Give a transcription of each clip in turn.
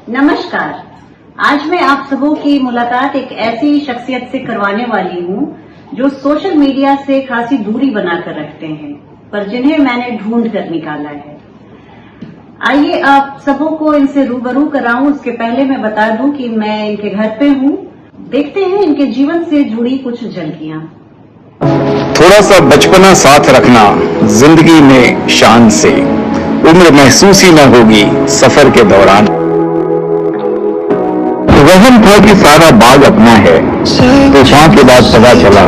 नमस्कार। आज मैं आप सबों की मुलाकात एक ऐसी शख्सियत से करवाने वाली हूँ जो सोशल मीडिया से खासी दूरी बनाकर रखते हैं, पर जिन्हें मैंने ढूंढ कर निकाला है। आइए आप सबों को इनसे रूबरू कराऊं। उसके पहले मैं बता दूं कि मैं इनके घर पे हूँ। देखते हैं इनके जीवन से जुड़ी कुछ झलकियां। थोड़ा सा बचपना साथ रखना जिंदगी में शान से, उम्र महसूस ही न होगी सफर के दौरान। वहम था कि सारा बाग अपना है, तूफान के बाद पता चला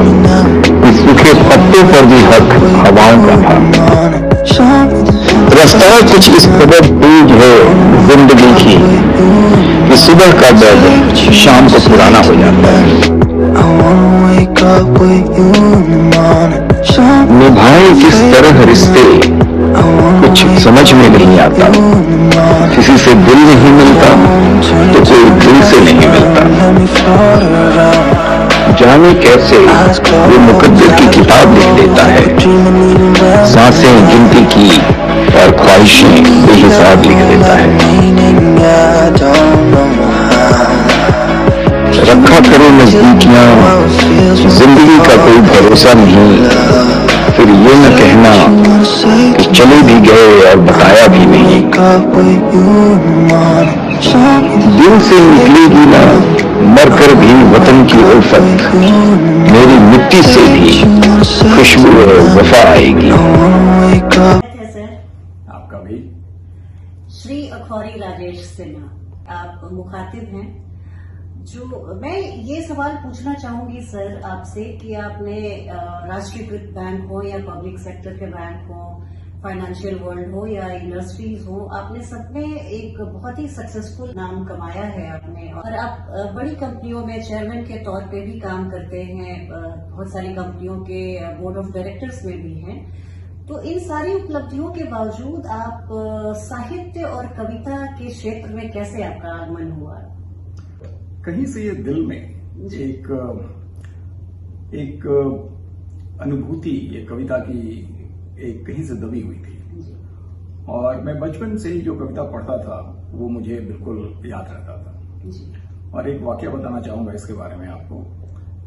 कि सूखे पत्तों पर भी हक हवाओं का था। रास्ता कुछ इस कदर तेज है जिंदगी की कि सुबह का दर्द शाम को पुराना हो जाता है। निभाए किस तरह रिश्ते कुछ समझ में नहीं आता, किसी से दिल नहीं मिलता तो कोई दिल से नहीं मिलता। जाने कैसे वो मुकद्दर की किताब लिख देता है, सांसें गिनती की और ख्वाहिशें बेहिसाब लिख देता है। रखा करो नजदीकियां, जिंदगी का कोई भरोसा नहीं, फिर ये न कहना कि चले भी गए और बताया भी नहीं। दिल से निकलेगी ना मरकर भी वतन की उल्फत, मेरी मिट्टी से भी खुशबू और वफा आएगी। आपका भी श्री अखौरी राजेश सिन्हा आप मुखातिब हैं। जो मैं ये सवाल पूछना चाहूंगी सर आपसे कि आपने राष्ट्रीयकृत बैंक हो या पब्लिक सेक्टर के बैंक हो, फाइनेंशियल वर्ल्ड हो या इंडस्ट्रीज हो, आपने सब में एक बहुत ही सक्सेसफुल नाम कमाया है आपने, और आप बड़ी कंपनियों में चेयरमैन के तौर पे भी काम करते हैं, बहुत सारी कंपनियों के बोर्ड ऑफ डायरेक्टर्स में भी हैं। तो इन सारी उपलब्धियों के बावजूद आप साहित्य और कविता के क्षेत्र में कैसे आपका आगमन हुआ? कहीं से ये दिल में एक अनुभूति ये कविता की एक कहीं से दबी हुई थी, और मैं बचपन से ही जो कविता पढ़ता था वो मुझे बिल्कुल याद रहता था। और एक वाकया बताना चाहूंगा इसके बारे में आपको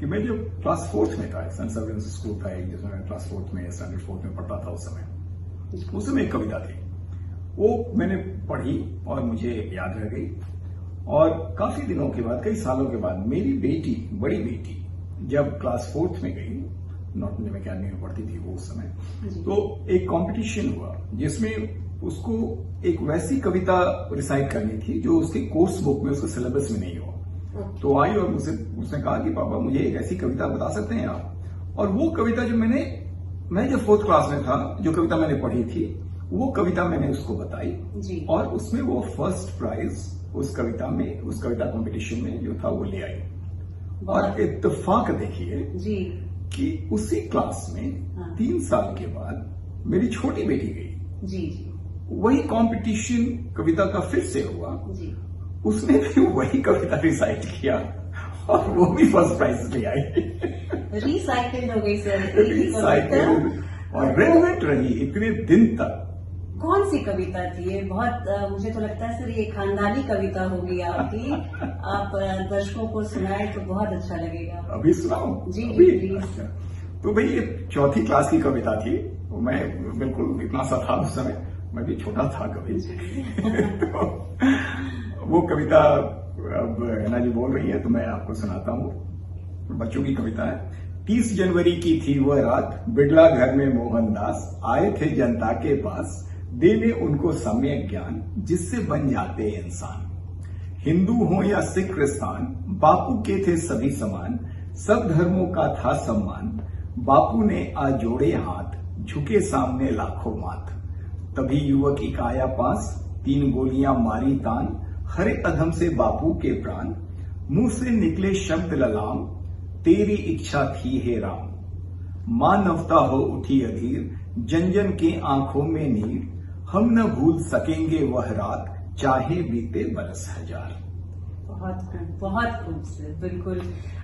कि मैं जो क्लास 4th में था, सेंट सर्वेंस स्कूल था एक, जिसमें मैं क्लास 4th में स्टैंडर्ड 4th में पढ़ता था। उस समय एक कविता थी, वो मैंने पढ़ी और मुझे याद रह गई। और काफी दिनों के बाद, कई सालों के बाद, मेरी बेटी, बड़ी बेटी जब क्लास 4th में गई, नॉर्थ इंडियन अकेडमी में पढ़ती थी वो उस समय, तो एक कंपटीशन हुआ जिसमें उसको एक वैसी कविता रिसाइट करनी थी जो उसकी कोर्स बुक में, उसके सिलेबस में नहीं हो। तो आई और मुझसे उसने कहा कि पापा मुझे एक ऐसी कविता बता सकते हैं आप? और वो कविता जो मैं जब 4th क्लास में था, जो कविता मैंने पढ़ी थी वो कविता मैंने उसको बताई, और उसमें वो फर्स्ट प्राइज उस कविता कंपटीशन में जो था वो ले आई। और इत्तेफाक देखिए कि उसी क्लास में 3 साल के बाद मेरी छोटी बेटी गई, वही कंपटीशन कविता का फिर से हुआ, उसने भी वही कविता रिसाइट किया और वो भी फर्स्ट प्राइज ले आई। रिसाइकिल हो गई सर, रिसाइकिल, और रेलेवेंट रही इतने दिन तक। कौन सी कविता थी ये? बहुत मुझे तो लगता है सर ये खानदानी कविता होगी आपकी। आप दर्शकों को सुनाए तो बहुत अच्छा लगेगा। अभी सुनाऊं? जी प्लीज। तो भाई ये 4th क्लास की कविता थी, मैं बिल्कुल इतना सा था उस समय, मैं भी छोटा था कभी। तो वो कविता अब हैना जी बोल रही है तो मैं आपको सुनाता हूँ। बच्चों की कविता है। 30 जनवरी की थी वह रात, बिड़ला घर में मोहनदास आए थे जनता के पास, देने उनको सम्यक ज्ञान जिससे बन जाते इंसान। हिंदू हो या सिख क्रिस्तान, बापू के थे सभी समान, सब धर्मों का था सम्मान। बापू ने आज जोड़े हाथ, झुके सामने लाखों माथ। तभी युवक एक आया पास, 3 गोलियां मारी तान, हरे अधम से बापू के प्राण। मुंह से निकले शब्द ललाम, तेरी इच्छा थी हे राम। मानवता हो उठी अधीर, जन जन के आंखों में नीर। हम न भूल सकेंगे वह रात, चाहे बीते बरस हजार। बहुत खूब सर, बिल्कुल।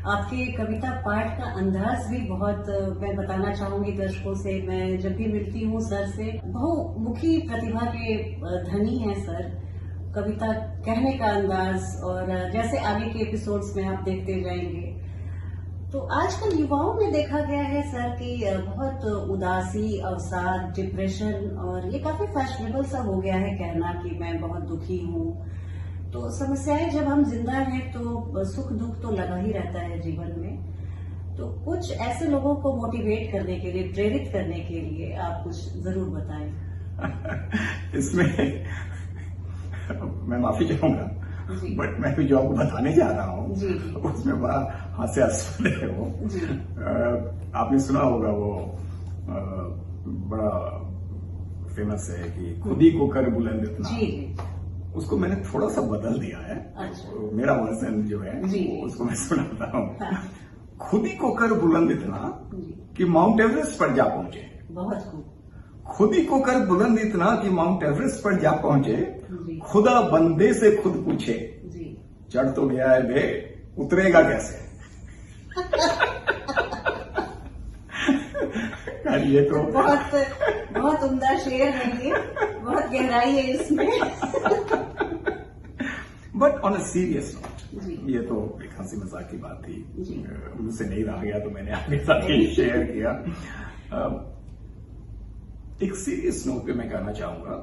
आपके कविता पाठ का अंदाज भी बहुत, मैं बताना चाहूंगी दर्शकों से, मैं जब भी मिलती हूँ सर से, बहुमुखी प्रतिभा के धनी हैं सर। कविता कहने का अंदाज, और जैसे आगे के एपिसोड्स में आप देखते जाएंगे, तो आजकल युवाओं में देखा गया है सर कि बहुत उदासी, अवसाद, डिप्रेशन, और ये काफी फैशनेबल सा हो गया है कहना कि मैं बहुत दुखी हूँ। तो समस्याएं, जब हम जिंदा हैं तो सुख दुख तो लगा ही रहता है जीवन में। तो कुछ ऐसे लोगों को मोटिवेट करने के लिए, प्रेरित करने के लिए आप कुछ जरूर बताएं। इसमें मैं माफी चाहूंगा, बट मैं भी जो आपको बताने जा रहा हूँ उसमें बड़ा हास्यास्पद है वो। आपने सुना होगा वो बड़ा फेमस है कि खुद ही को कर बुलंद इतना। उसको मैंने थोड़ा सा बदल दिया है। अच्छा। मेरा वर्जन जो है उसको मैं सुनाता हूँ। हाँ। खुद ही को कर बुलंद इतना कि माउंट एवरेस्ट पर जा पहुंचे। बहुत खूब। खुद ही को कर बुलंद इतना कि माउंट एवरेस्ट पर जा पहुंचे, खुदा बंदे से खुद पूछे, चढ़ तो गया है बे, उतरेगा कैसे? ये तो बहुत उम्दा शेर है ये, बहुत गहराई है इसमें। But on a serious note, ये तो एक हंसी मजाक की बात थी, मुझसे नहीं रहा गया तो मैंने आपके साथ ये शेयर किया। एक सीरियस नोट पे मैं कहना चाहूंगा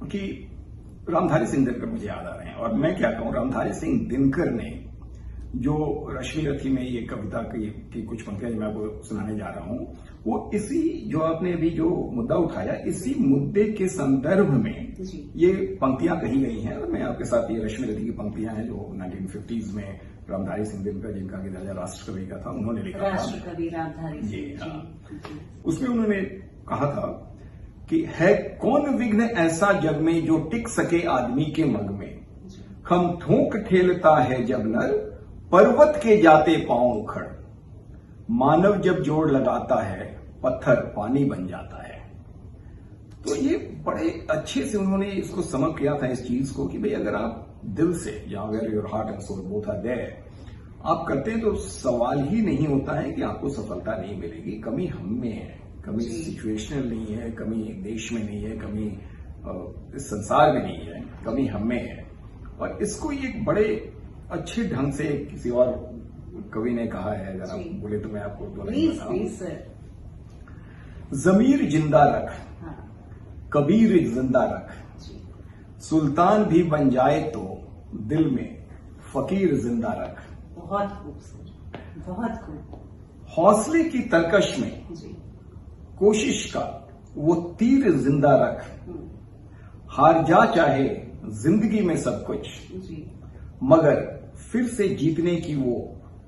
कि रामधारी सिंह दिनकर मुझे याद आ रहे हैं, और मैं क्या कहूं, रामधारी सिंह दिनकर ने जो रश्मि रथी में ये कविता की कुछ पंक्तियां मैं आपको सुनाने जा रहा हूं, वो इसी जो आपने अभी जो मुद्दा उठाया, इसी मुद्दे के संदर्भ में ये पंक्तियां कही गई हैं। और मैं आपके साथ ये रश्मि रथी की पंक्तियां हैं जो 1950s में रामधारी सिंह दिनकर, जिनका कि दर्जा राष्ट्र कवि का था, उन्होंने लिखा था। राष्ट्र कवि रामधारी जी हाँ। उसमें उन्होंने कहा था कि है कौन विघ्न ऐसा जग में जो टिक सके आदमी के मग में, खम थोक ठेलता है जब नर, पर्वत के जाते पांव उखड़, मानव जब जोड़ लगाता है, पत्थर पानी बन जाता है। तो ये बड़े अच्छे से उन्होंने इसको समझ किया था इस चीज को कि भाई अगर आप दिल से, या अगर your heart and soul both are there, आप करते हैं तो सवाल ही नहीं होता है कि आपको सफलता नहीं मिलेगी। कमी हम में है, कमी सिचुएशनल नहीं है, कमी देश में नहीं है, कमी इस संसार में नहीं है, कमी हम में है। और इसको एक बड़े अच्छे ढंग से किसी और कवि ने कहा है, अगर आप बोले तो मैं आपको दो लाइन बताऊं। जमीर जिंदा रख, कबीर जिंदा रख, सुल्तान भी बन जाए तो दिल में फकीर जिंदा रख। बहुत खूबसूरत, बहुत खूब। हौसले की तरकश में कोशिश का वो तीर जिंदा रख, हार जा चाहे जिंदगी में सब कुछ, मगर फिर से जीतने की वो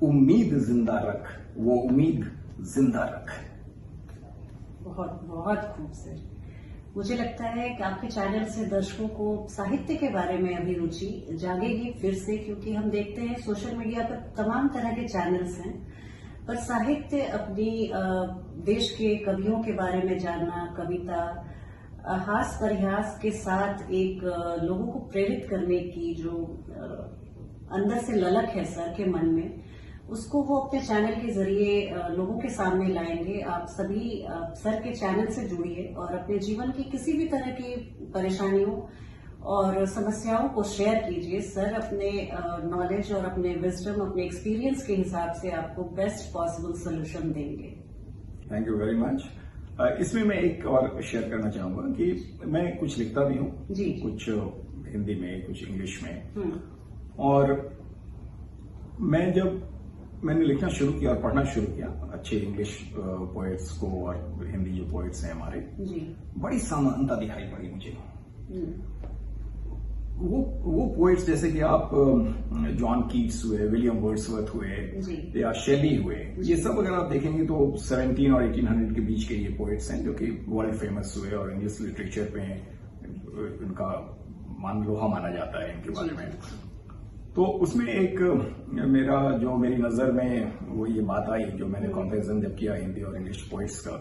उम्मीद जिंदा रख, वो उम्मीद जिंदा रख। बहुत बहुत खूबसूरत। मुझे लगता है कि आपके चैनल से दर्शकों को साहित्य के बारे में अभी रुचि जागेगी फिर से, क्योंकि हम देखते हैं सोशल मीडिया पर तमाम तरह के चैनल्स हैं, पर साहित्य, अपनी देश के कवियों के बारे में जानना, कविता, हास परिहास के साथ एक लोगों को प्रेरित करने की जो अंदर से ललक है सर के मन में, उसको वो अपने चैनल के जरिए लोगों के सामने लाएंगे। आप सभी सर के चैनल से जुड़िए और अपने जीवन की किसी भी तरह की परेशानियों और समस्याओं को शेयर कीजिए। सर अपने नॉलेज और अपने विजडम, अपने एक्सपीरियंस के हिसाब से आपको बेस्ट पॉसिबल सोल्यूशन देंगे। Thank you very much. इसमें मैं एक और शेयर करना चाहूंगा कि मैं कुछ लिखता भी हूँ, कुछ हिंदी में, कुछ इंग्लिश में, और मैंने लिखना शुरू किया और पढ़ना शुरू किया अच्छे इंग्लिश पोएट्स को और हिंदी जो पोएट्स हैं हमारे, बड़ी समानता दिखाई पड़ी मुझे। वो पोएट्स जैसे कि आप जॉन कीट्स हुए, विलियम वर्ड्सवर्थ हुए, या शेली हुए, ये सब अगर आप देखेंगे तो 17 और 1800 के बीच के ये पोएट्स हैं जो कि वर्ल्ड फेमस हुए और इंग्लिश लिटरेचर पे इनका लोहा माना जाता है इनके बारे में। तो उसमें एक मेरी नजर में वो ये बात आई, जो मैंने कंपैरिजन जब किया हिंदी और इंग्लिश पोइट्स का,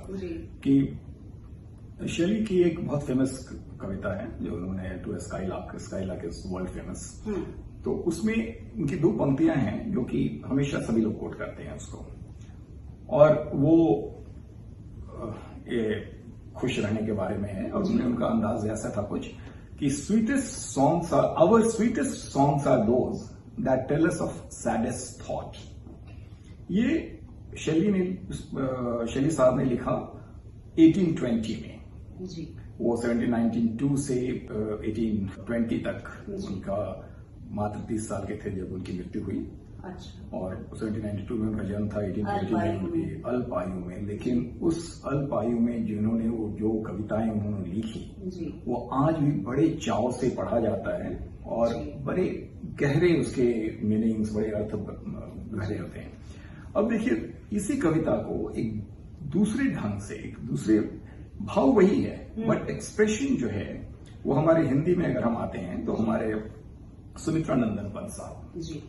कि शेली की एक बहुत फेमस कविता है जो उन्होंने to skylark is world famous, तो उसमें उनकी 2 पंक्तियां हैं जो कि हमेशा सभी लोग कोट करते हैं उसको, और वो ये खुश रहने के बारे में है। और उसमें उनका अंदाज ऐसा था कुछ कि our sweetest songs are those that tell us of saddest thought। ये शैली साहब ने लिखा 1820 में। जी। वो 1792 से 1820 तक उनका मात्र 30 साल के थे जब उनकी मृत्यु हुई। अच्छा। और 1792 में उनका जन्म था, 1820 में उनकी अल्प आयु में। लेकिन उस अल्प आयु में जिन्होंने वो जो कविताएं उन्होंने लिखी जी। वो आज भी बड़े चाव से पढ़ा जाता है और बड़े गहरे उसके मीनिंग्स, बड़े अर्थ गहरे होते हैं। अब देखिए, इसी कविता को एक दूसरे ढंग से, एक दूसरे भाव वही है बट एक्सप्रेशन जो है वो हमारे हिंदी में अगर हम आते हैं तो हमारे सुमित्रा नंदन पंत साहब जी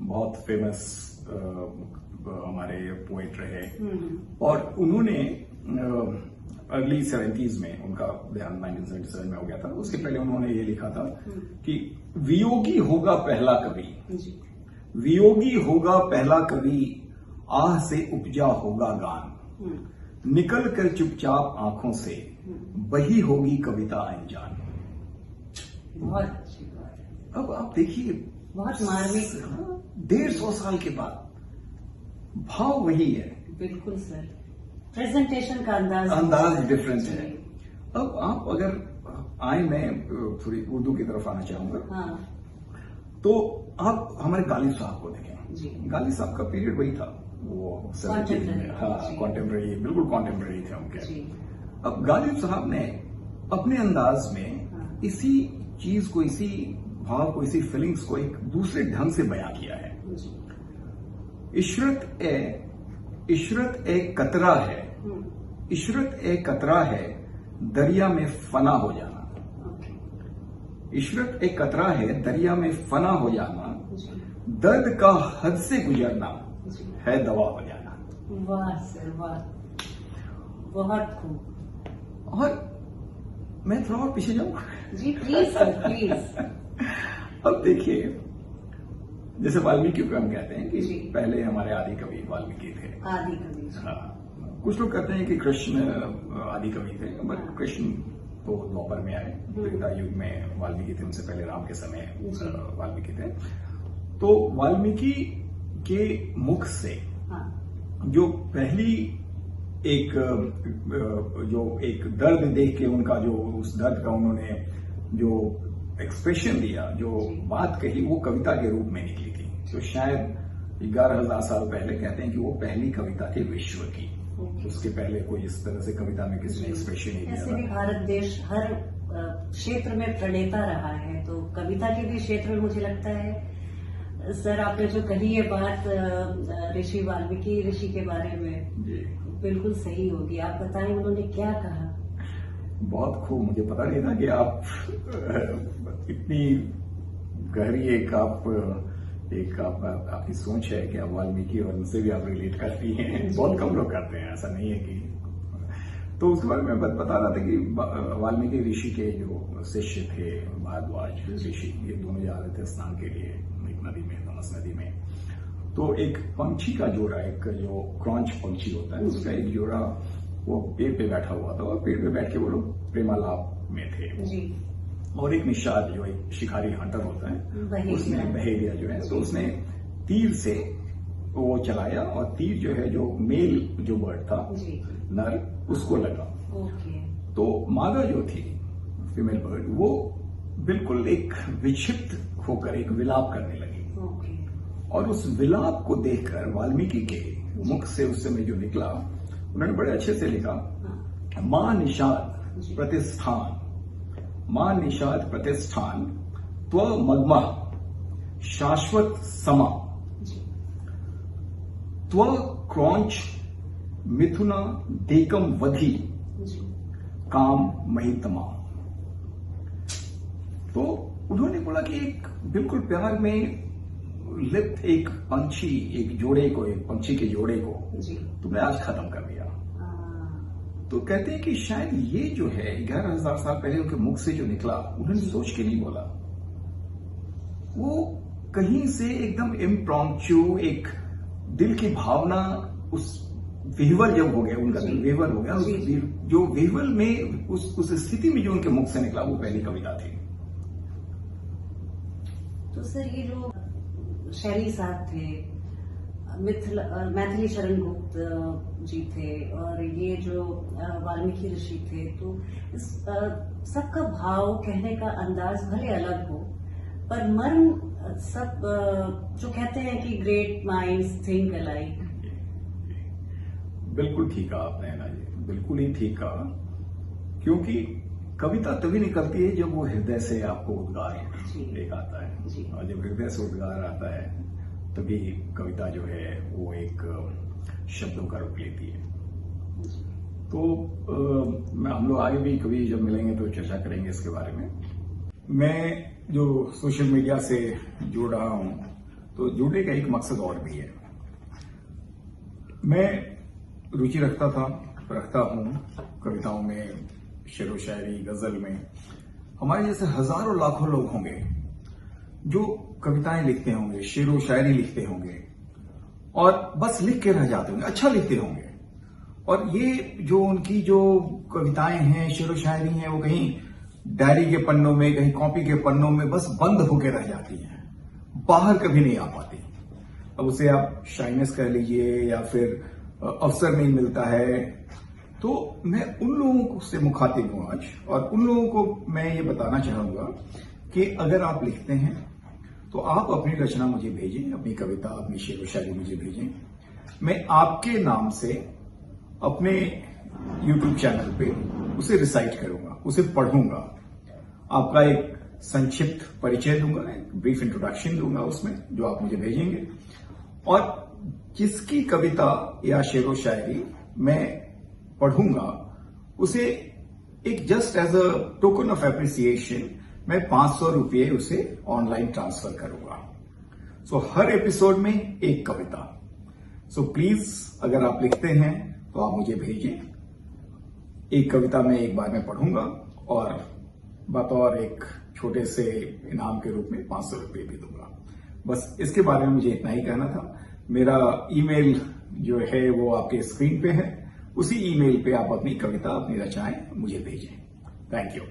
बहुत फेमस हमारे पोएट रहे और उन्होंने अर्ली 70s में उनका देहांत 1977 में हो गया था। उसके पहले उन्होंने ये लिखा था कि वियोगी होगा पहला कवि, वियोगी होगा पहला कवि, आह से उपजा होगा गान, निकल कर चुपचाप आंखों से बही होगी कविता अनजान। बहुत अच्छी बात है। अब आप देखिए, बहुत मार्मिक, 150 साल के बाद भाव वही है। बिल्कुल सर, प्रेजेंटेशन का अंदाज डिफरेंट है। अब आप अगर आए, मैं थोड़ी उर्दू की तरफ आना चाहूंगा। हाँ। तो आप हमारे गालिब साहब को देखें जी। गालिब साहब का पीरियड वही था, वो 70s में। हाँ, कॉन्टेम्पररी, बिल्कुल कॉन्टेम्पररी थे उनके। जी। अब गालिब साहब ने अपने अंदाज में इसी चीज को, इसी भाव को, इसी फीलिंग्स को एक दूसरे ढंग से बयां किया है। इशरत ए कतरा है, इशरत ए कतरा है, दरिया में फना हो जाना। इशरत एक कतरा है, दरिया में फना हो जाना, दर्द का हद से गुजरना है दवा हो जाना। वाह सर वाह, बहुत खूब। और मैं थोड़ा और पीछे जाऊं? जी प्लीज सर, प्लीज। अब देखिए, जैसे वाल्मीकि को हम कहते हैं कि जी। पहले हमारे आदि कवि वाल्मीकि थे। आदि कवि। हाँ, कुछ लोग कहते हैं कि कृष्ण आदि कवि थे, बट कृष्ण तो द्वापर में आए, त्रेता युग में वाल्मीकि थे, उनसे पहले राम के समय वाल्मीकि थे। तो वाल्मीकि के मुख से जो पहली एक दर्द देख के उनका जो उस दर्द का उन्होंने जो एक्सप्रेशन दिया, जो बात कही, वो कविता के रूप में निकली थी। तो शायद 11,000 साल पहले कहते हैं कि वो पहली कविता थी विश्व की। उसके पहले कोई इस तरह से कविता में किसी ने एक्सप्रेशन नहीं दिया। ऐसे भी भारत देश हर क्षेत्र में प्रणेता रहा है, तो कविता के भी क्षेत्र में मुझे लगता है सर, आपने जो कही ये बात ऋषि वाल्मीकि ऋषि के बारे में बिल्कुल सही होगी। आप बताएं उन्होंने क्या कहा? बहुत खूब, मुझे पता नहीं था कि आप इतनी गहरी आपकी सोच है कि आप वाल्मीकि और उनसे भी आप रिलेट करती हैं। बहुत कम लोग करते हैं, ऐसा नहीं है कि। तो उसके बारे में बता रहा था कि वाल्मीकि ऋषि के जो शिष्य थे, भारद्वाज ऋषि, ये दोनों जा रहे थे स्नान के लिए एक नदी में, नमस नदी में। तो एक पंछी का जोड़ा, एक जो क्रॉन्च पंछी होता है, उसका एक जोड़ा वो पेड़ पे बैठा हुआ था और पेड़ पे बैठ के वो लोग प्रेमालाप में थे। और एक निषाद, जो एक शिकारी हंटर होता है, उसने बहेलिया जो है, तो उसने तीर से वो चलाया और तीर जो है, जो मेल जो बर्ड था नर, उसको लगा। तो मादा जो थी फीमेल बर्ड, वो बिल्कुल एक विक्षिप्त होकर एक विलाप करने लगी। और उस विलाप को देखकर वाल्मीकि के मुख से उस समय जो निकला, उन्होंने बड़े अच्छे से लिखा, मां निषाद प्रतिष्ठान, मां निषाद प्रतिष्ठान, त्व मग्मा शाश्वत समा, त्व क्रौंच मिथुना देकम वधि, काम महितमा। तो उन्होंने बोला कि एक बिल्कुल प्यार में लिप्त एक पंछी, एक जोड़े को, एक पंछी के जोड़े को तुमने आज खत्म कर दिया। तो कहते हैं कि शायद ये जो है 11,000 साल पहले उनके मुख से जो निकला, उन्होंने सोच के नहीं बोला, वो कहीं से एकदम इम्प्रॉम्प्चू एक दिल की भावना, उस विह्वल जब हो गया, उनका दिल विह्वल हो गया, जो विह्वल में उस स्थिति में जो उनके मुख से निकला, वो पहली कविता थी। तो सर ये जो शहरी साहब थे, मैथिली शरण गुप्त जी थे, और ये जो वाल्मीकि ऋषि थे, तो इस सबका भाव, कहने का अंदाज भले अलग हो, पर मर्म सब जो कहते हैं कि ग्रेट माइंड्स थिंक अलाइक। बिल्कुल ठीक कहा आपने ना जी, बिल्कुल ही ठीक कहा, क्योंकि कविता तभी निकलती है जब वो हृदय से आपको उद्गार एक आता है, और जब हृदय से उद्गार आता है तभी कविता जो है वो एक शब्दों का रूप लेती है। तो हम लोग आगे भी कभी जब मिलेंगे तो चर्चा करेंगे इसके बारे में। मैं जो सोशल मीडिया से जुड़ रहा हूं, तो जुड़ने का एक मकसद और भी है। मैं रुचि रखता हूं कविताओं में, शेरो शायरी, गजल में। हमारे जैसे हजारों लाखों लोग होंगे जो कविताएं लिखते होंगे, शेरो शायरी लिखते होंगे, और बस लिख के रह जाते होंगे, अच्छा लिखते होंगे, और ये जो उनकी जो कविताएं हैं, शेरो शायरी हैं, वो कहीं डायरी के पन्नों में, कहीं कॉपी के पन्नों में बस बंद होकर रह जाती हैं, बाहर कभी नहीं आ पाती। अब उसे आप शाइनेस कह लीजिए या फिर अवसर नहीं मिलता है। तो मैं उन लोगों से मुखातिब हूं आज, और उन लोगों को मैं ये बताना चाहूंगा कि अगर आप लिखते हैं तो आप अपनी रचना मुझे भेजें, अपनी कविता, अपनी शेर शायरी मुझे भेजें। मैं आपके नाम से अपने YouTube चैनल पे उसे रिसाइट करूंगा, उसे पढ़ूंगा, आपका एक संक्षिप्त परिचय दूंगा, एक ब्रीफ इंट्रोडक्शन दूंगा उसमें, जो आप मुझे भेजेंगे, और जिसकी कविता या शेरो शायरी मैं पढ़ूंगा उसे एक just as a token of appreciation मैं 500 रुपये उसे ऑनलाइन ट्रांसफर करूंगा। सो हर एपिसोड में एक कविता। सो प्लीज अगर आप लिखते हैं तो आप मुझे भेजें, एक कविता मैं एक बार में पढ़ूंगा, और बतौर एक छोटे से इनाम के रूप में 500 रुपये भी दूंगा। बस इसके बारे में मुझे इतना ही कहना था। मेरा ईमेल जो है वो आपके स्क्रीन पे है, उसी ईमेल पे आप अपनी कविता, अपनी रचनाएं मुझे भेजें। Thank you.